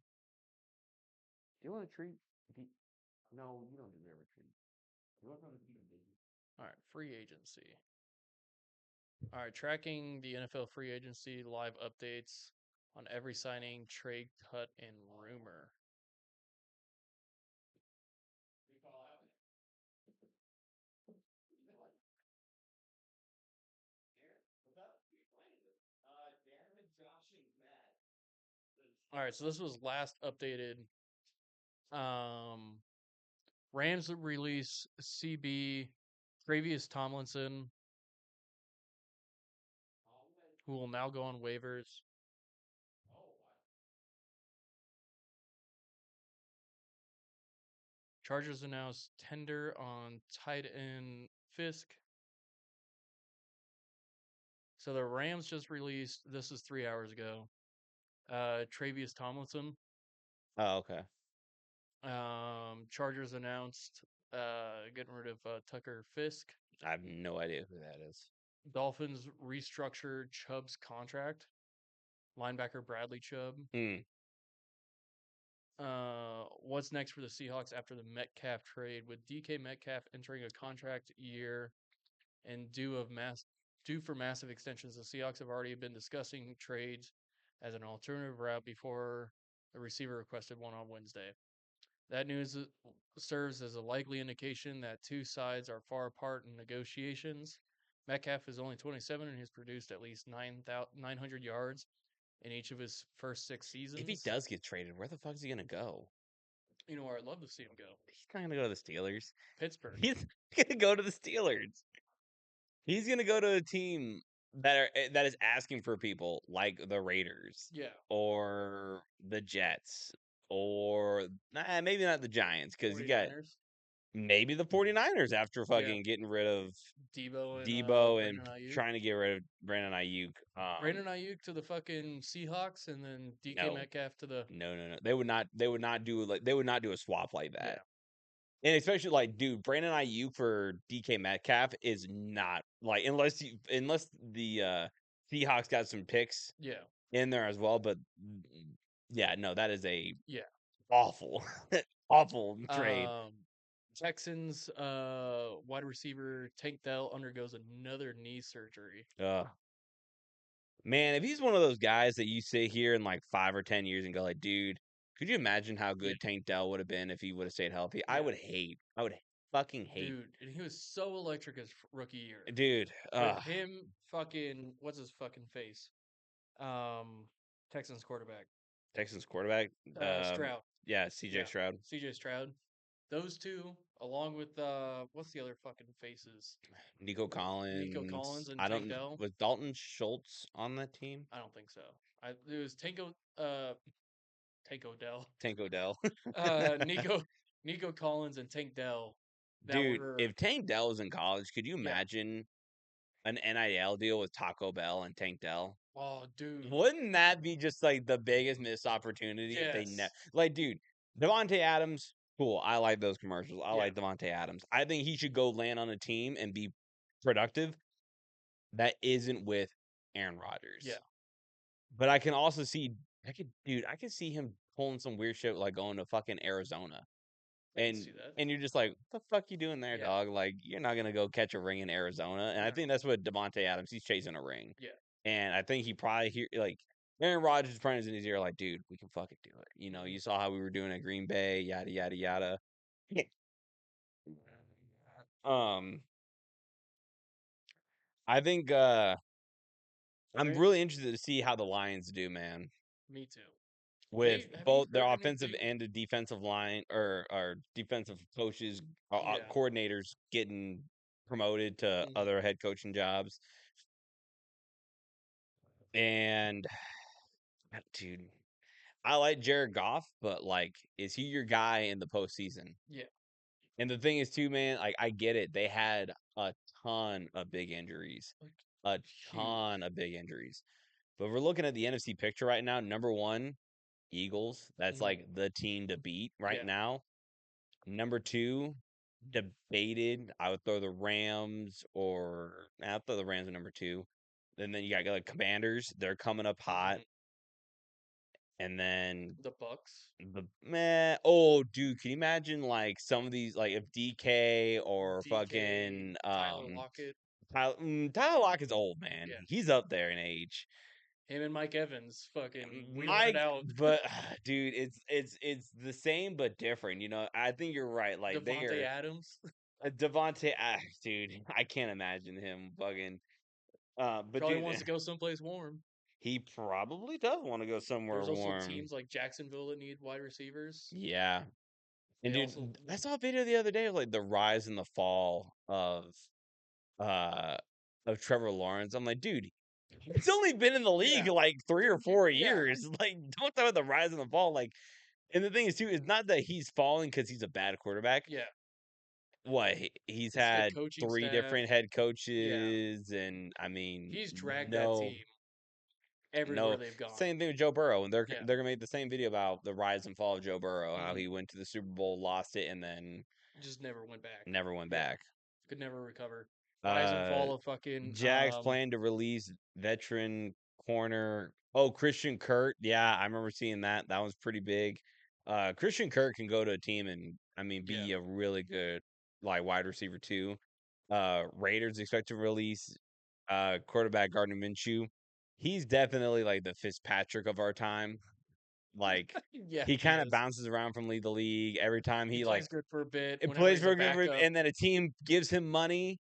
Do you want a treat? No, you don't deserve a treat. You want something to keep you busy. all right, free agency. All right, tracking the NFL free agency live updates on every signing, trade, cut, and rumor. All right, so this was last updated. Um, Rams release CB Travius Tomlinson, who will now go on waivers. Chargers announced tender on tight end Fisk. So the Rams just released, this is 3 hours ago, Travius Tomlinson. Oh, okay. Chargers announced getting rid of Tucker Fisk. I have no idea who that is. Dolphins restructured Chubb's contract. Linebacker Bradley Chubb. Hmm. What's next for the Seahawks after the Metcalf trade? With DK Metcalf entering a contract year and due for massive extensions, the Seahawks have already been discussing trades as an alternative route before the receiver requested one on Wednesday. That news serves as a likely indication that two sides are far apart in negotiations. Metcalf is only 27 and has produced at least 900 yards in each of his first 6 If he seasons. does get traded, where the fuck is he gonna go? You know where I'd love to see him go? He's not gonna go to the Steelers. Pittsburgh. He's gonna go to the Steelers. He's gonna go to a team that is asking for people like the Raiders Yeah. or the Jets or maybe not the Giants because you got 49ers. maybe the 49ers after Yeah. fucking getting rid of Debo and Debo and Brandon Ayuk. trying to get rid of Brandon Ayuk. Brandon Ayuk to the fucking Seahawks and then DK No, Metcalf to the. no. They would not. They would not do like they would not do a swap like that. Yeah. And especially like, dude, Brandon Ayuk for DK Metcalf is not like unless the Seahawks got some picks Yeah. in there as well. But yeah, no, that is a Yeah. awful, awful trade. Um, Texans wide receiver Tank Dell undergoes another knee surgery. Man, if he's one of those guys that you sit here in like 5 or 10 years and go like, dude, could you imagine how Yeah. good Tank Dell would have been if he would have stayed healthy? Yeah. I would fucking hate, Dude, and he was so electric his rookie year. dude. With him fucking what's his fucking face? Texans quarterback. Texans quarterback. Stroud. Yeah, CJ Yeah. Stroud. CJ Stroud. Those two, along with what's the other fucking faces? Nico Nico Collins. Collins and I Tank don't Dell. was Dalton Schultz on that team? I don't think so. It was Tanko Dell. Tank Odell. Nico Nico Collins and Tank Dell that Dude, were if Tank Dell was in college, could you yeah. imagine an NIL deal with Taco Bell and Tank Dell? Oh dude. Wouldn't that be just like the biggest missed opportunity if they Yes. like, dude, Devontae Adams, cool. I like those commercials. I Yeah. like Devontae Adams. I think he should go land on a team and be productive that isn't with Aaron Rodgers. Yeah. But I can also see I could see him pulling some weird shit like going to fucking Arizona. I can And see that. and you're just like, what the fuck you doing there, Yeah. dog? Like, you're not gonna go catch a ring in Arizona. And I No. think that's what Devontae Adams, he's chasing a ring. Yeah. And I think he probably like Aaron Rodgers is probably in his ear, like, dude, we can fucking do it. You know, Mhm. you saw how we were doing at Green Bay, yada yada yada. um, I think I'm Right? really interested to see how the Lions do, man. Me too. With Have you both their heard offensive anything? and the defensive line or defensive coaches, Yeah. coordinators getting promoted to Mhm. other head coaching jobs. And dude, I like Jared Goff, but like, is he your guy in the postseason? Yeah. And the thing is, too, man, like I get it. They had a ton of big injuries, Like a ton huge. of big injuries. But we're looking at the NFC picture right now. Number one, Eagles. That's Mhm. like the team to beat right Yeah. now. Number two, debated. I would throw the Rams I'll throw the Rams at number two. And then you got like Commanders. They're coming up hot. Mhm. And then The Bucks. the man, oh dude, can you imagine like some of these like if DK or DK, fucking Tyler Lockett. Tyler Lock is old, man. Yeah. He's up there in age. Him and Mike Evans fucking wheeling it Mike, out. but dude, it's the same but different. I think you're right. Like they Devontae are Adams Devontae. Dude, I can't imagine him bugging. But probably dude, wants to go someplace warm. he probably does want to go somewhere There's also warm. teams like Jacksonville that need wide receivers. Yeah, and They dude, also I saw a video the other day of like the rise and the fall uh of Trevor Lawrence. I'm like, dude, he's only been in the league yeah like 3 or 4 yeah years. Like, don't talk about the rise and the fall. Like, and the thing is too, it's not that he's falling because he's a bad quarterback. yeah What he's it's the had coaching three staff. different head Yeah, coaches, and I mean, he's dragged that no, team everywhere no, they've gone. same thing with Joe Burrow, and they're Yeah, they're gonna make the same video about the rise and fall of Joe Burrow, how hmm he went to the Super Bowl, lost it, and then just never went back. never went Yeah, back. could never recover. Rise and Uh, fall of fucking Jags plan to release veteran corner. Oh, Christian Kirk. Yeah, I remember seeing that. That was pretty big. Christian Kirk can go to a team and I mean yeah. be a really good like wide receiver too. Raiders expect to release quarterback Gardner Minshew. He's definitely like the Fitzpatrick of our time. Like Yeah, he he kind of is. bounces around from league to league every time He he like plays good for a bit it whenever plays he's a for a good backup. and then a team gives him money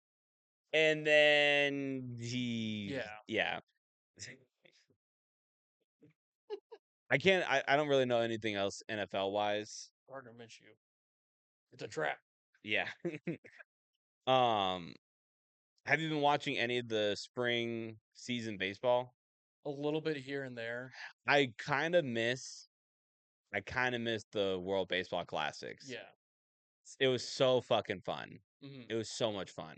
and then he Yeah, yeah. I don't really know anything else NFL wise. Gardner Minshew. It's a trap. Yeah. Um, have you been watching any of the spring season baseball? A little bit here and there. I kind of miss I kind of miss the World Baseball Classics. Yeah. It was so fucking fun. hmm It was so much fun.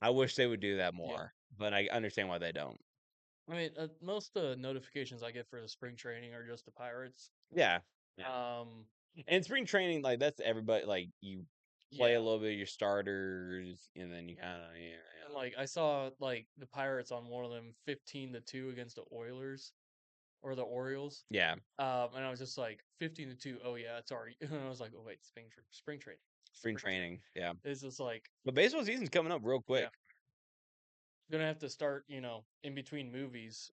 I wish they would do that Yeah. more, but I understand why they don't. I mean, most notifications I get for the spring training are just the Pirates. Yeah. Yeah. Um, And spring training, like that's everybody. Like you play a yeah. little bit of your starters, and then you kind of yeah. And like I saw like the Pirates on one of them 15-2 against the Oilers or the Orioles. Yeah, And I was just like 15-2. Oh yeah, it's already. And I was like, oh wait, spring training. spring Spring training. training. Yeah, It's just like, but baseball season's coming up real yeah, quick. gonna have to start, in between movies,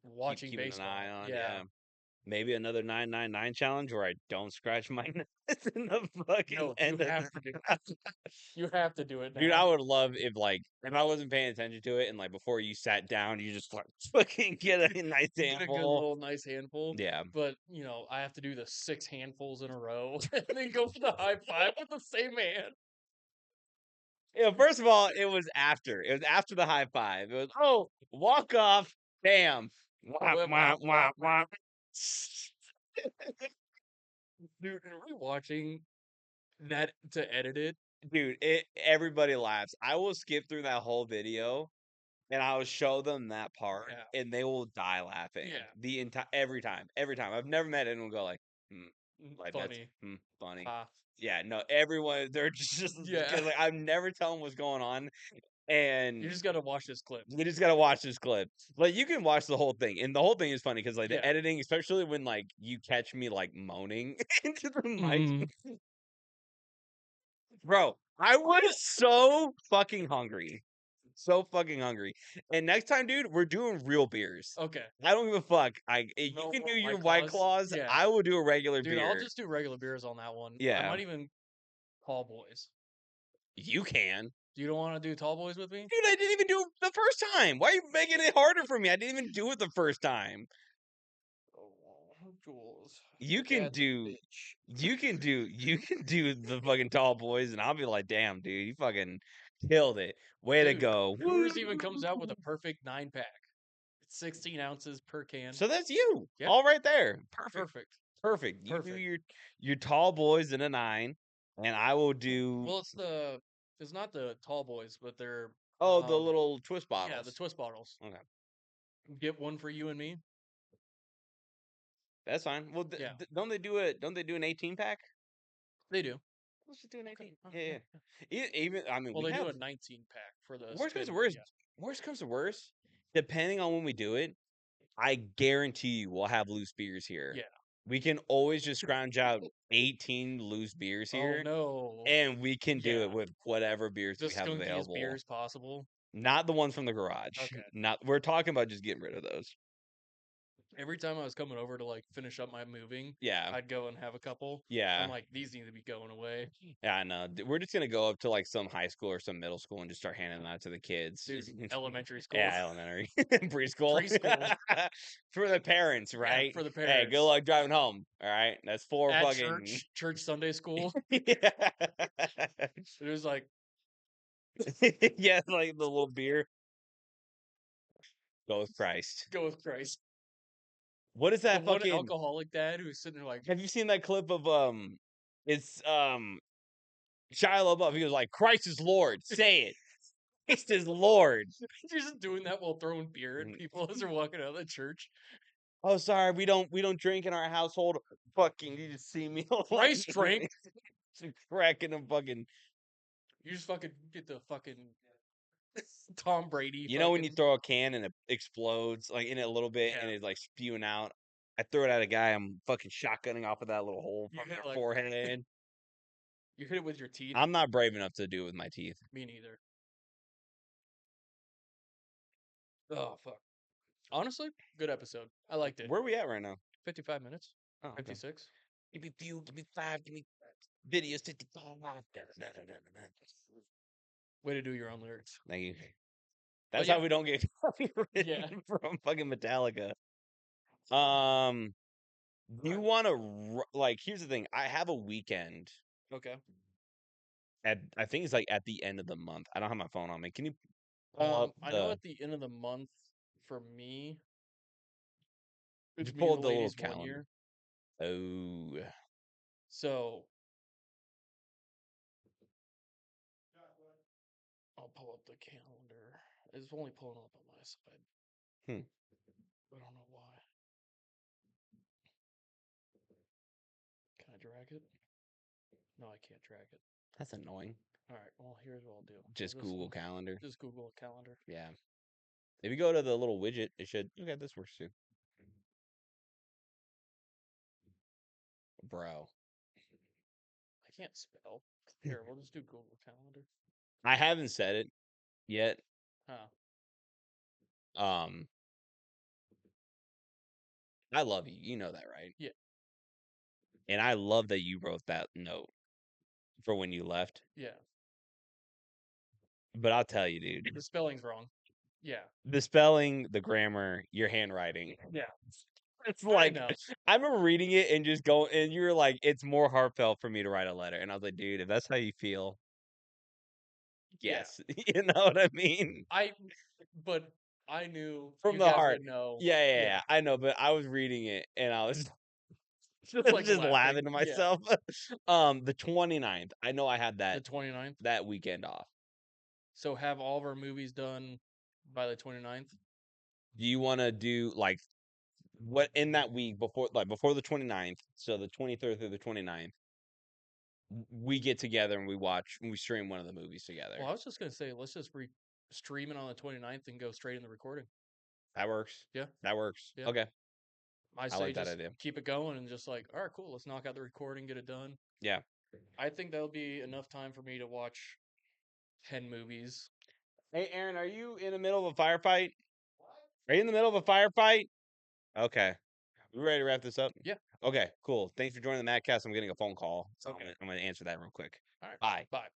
watching Keeping an eye baseball. on. Yeah. Yeah, maybe another 999 challenge where I don't scratch my nuts in the fucking No, you end of have to do it. You have to do it Dude, I now. would love if I wasn't paying attention to it and like before you sat down, you just like fucking get a nice Get a good handful. little nice handful. Yeah. But I have to do the 6 handfuls in a row and then go for the high five with the same hand. Yeah, first of all, it was after. It was after the high five. It was walk off, bam. Wah, Wah, wah, wah, wah, wah, wah. wah. Dude, rewatching that to edit it. Dude, everybody laughs. I will skip through that whole video and I will show them that part Yeah. and they will die laughing. Yeah. The entire every time. Every time. I've never met anyone go like, like that's Funny. funny. Ha. Yeah, no, everyone they're just Yeah. because like I'm never telling what's going on, You and just gotta watch this clip. you just gotta watch this clip. Like you can watch the whole thing, and the whole thing is funny because like the Yeah. editing, especially when like you catch me like moaning into the mic, Mhm. bro. I was so fucking hungry, so fucking hungry. And next time, dude, we're doing real beers. Okay. I don't give a fuck. You No can more do your White White Claws. Claws. Yeah. I will do a regular Dude, I'll beer. just do regular beers on that one. I Yeah, might even Tall Boys. you can. You don't want to do Tall Boys with me? Dude, I didn't even do it the first time. Why are you making it harder for me? I didn't even do it the first time. Oh, Jules. You Your can dad's a do bitch. you can do the fucking tall boys and I'll be like, "Damn, dude, you fucking killed it. Way to Dude, go." Coors even comes out with a perfect 9 pack. It's 16 ounces per can. So that's you. Yeah, All right there. Perfect. perfect. Perfect. You do Perfect. your tall boys in a 9 and I will do Well, it's not the Tall Boys, but they're the um little twist yeah, the bottles. twist bottles. Okay. Get one for you and me. That's fine. Well, Yeah, don't they do an 18 pack? they do. Let's just do an Okay. 18. Oh, Yeah, yeah. yeah. Even I mean, Well, we they do have a 19 pack for the worst comes to spin. worst. Yeah. Worst comes to worst. Depending on when we do it, I guarantee you we'll have loose beers here. Yeah. We can always just scrounge out 18 loose beers Oh here, no. and we can do Yeah. it with whatever beers we The have skunkiest available. beers possible. Not the ones from the garage. Okay. Not we're talking about just getting rid of those. Every time I was coming over to like finish up my moving, Yeah. I'd go and have a couple. I'm Yeah. like, these need to be going away. Yeah, I know. We're just gonna go up to like some high school or some middle school and just start handing them out to the kids. Dude, elementary school. Yeah, elementary, preschool, Preschool. for the parents, Yeah, right? for the Hey, good parents. luck driving home. All right, that's 4 At fucking. church Sunday school. Yeah, It was like, yeah, like the little beer. Go with Christ. go with Christ. What is The that one fucking? alcoholic dad who's sitting there like, Have you seen that clip of It's Shia LaBeouf. He was like, "Christ is Lord. Say it. Christ is Lord." you're just doing that while throwing beer at people as they're walking out of the church. Oh, sorry, we don't drink in our household. Fucking, you just see me Christ drank. cracking a fucking. You just fucking get the fucking Tom Brady. You know when you throw a can and it explodes like in it a little bit and Yeah. it's like spewing out. I throw it at a guy. I'm fucking shotgunning off of that little hole You from hit their like forehead. you hit it with your teeth. I'm not brave enough to do it with my teeth. Me neither. Oh fuck. Honestly, good episode. I liked it. Where are we at right now? 55 minutes. Oh, okay. 56. Give me few, give me 5, give me videos 55. Way to do your own lyrics. Thank you. That's yeah. how we don't get copyrighted Yeah. from fucking Metallica. You want to like? Here's the thing. I have a weekend Okay. at. I think it's like at the end of the month. I don't have my phone on me. Can you pull up I know the? at the end of the month for me, it's Just me pull and up the the little ladies 1 calendar. year. Oh, So I'll pull up the calendar. It's only pulling up on my side. Hmm. I don't know why. Can I drag it? No, I can't drag it. That's annoying. All right. Well, here's what I'll do. Just Google Calendar. Just Google a calendar. Yeah. If you go to the little widget, it should. Okay, this works too. Bro, I can't spell. Here, we'll just do Google Calendar. I haven't said it yet. Huh. Um, I love you. You know that, right? Yeah. And I love that you wrote that note for when you left. Yeah. But I'll tell you, dude, The spelling's wrong. Yeah. the spelling, the grammar, your handwriting. Yeah. It's I like know. I remember reading it and just going, and you were like, "It's more heartfelt for me to write a letter." And I was like, "Dude, if that's how you feel, Yeah. yes." You know what I mean? But I knew From you the guys heart. would know. Yeah. I know, but I was reading it and I was Just like just laughing to Yeah. myself. The 29th. I know I had The that 29th. that weekend off. So have all of our movies done by the 29th? Do you want to do like what in that week before the 29th, so the 23rd through the 29th, we get together and we stream one of the movies together. Well, I was just going to say, let's just stream it on the 29th and go straight in the recording. That works. Yeah. That works. Yeah. Okay. I I say like that just idea. keep it going and just like, all right, cool. Let's knock out the recording, get it done. Yeah. I think that'll be enough time for me to watch 10 movies. Hey, Aaron, are you in the middle of a firefight? Are you in the middle of a firefight? Okay. We ready to wrap this up? Yeah. Okay, cool. Thanks for joining the MattCast. I'm getting a phone call, so I'm gonna answer that real quick. All right. Bye. Bye.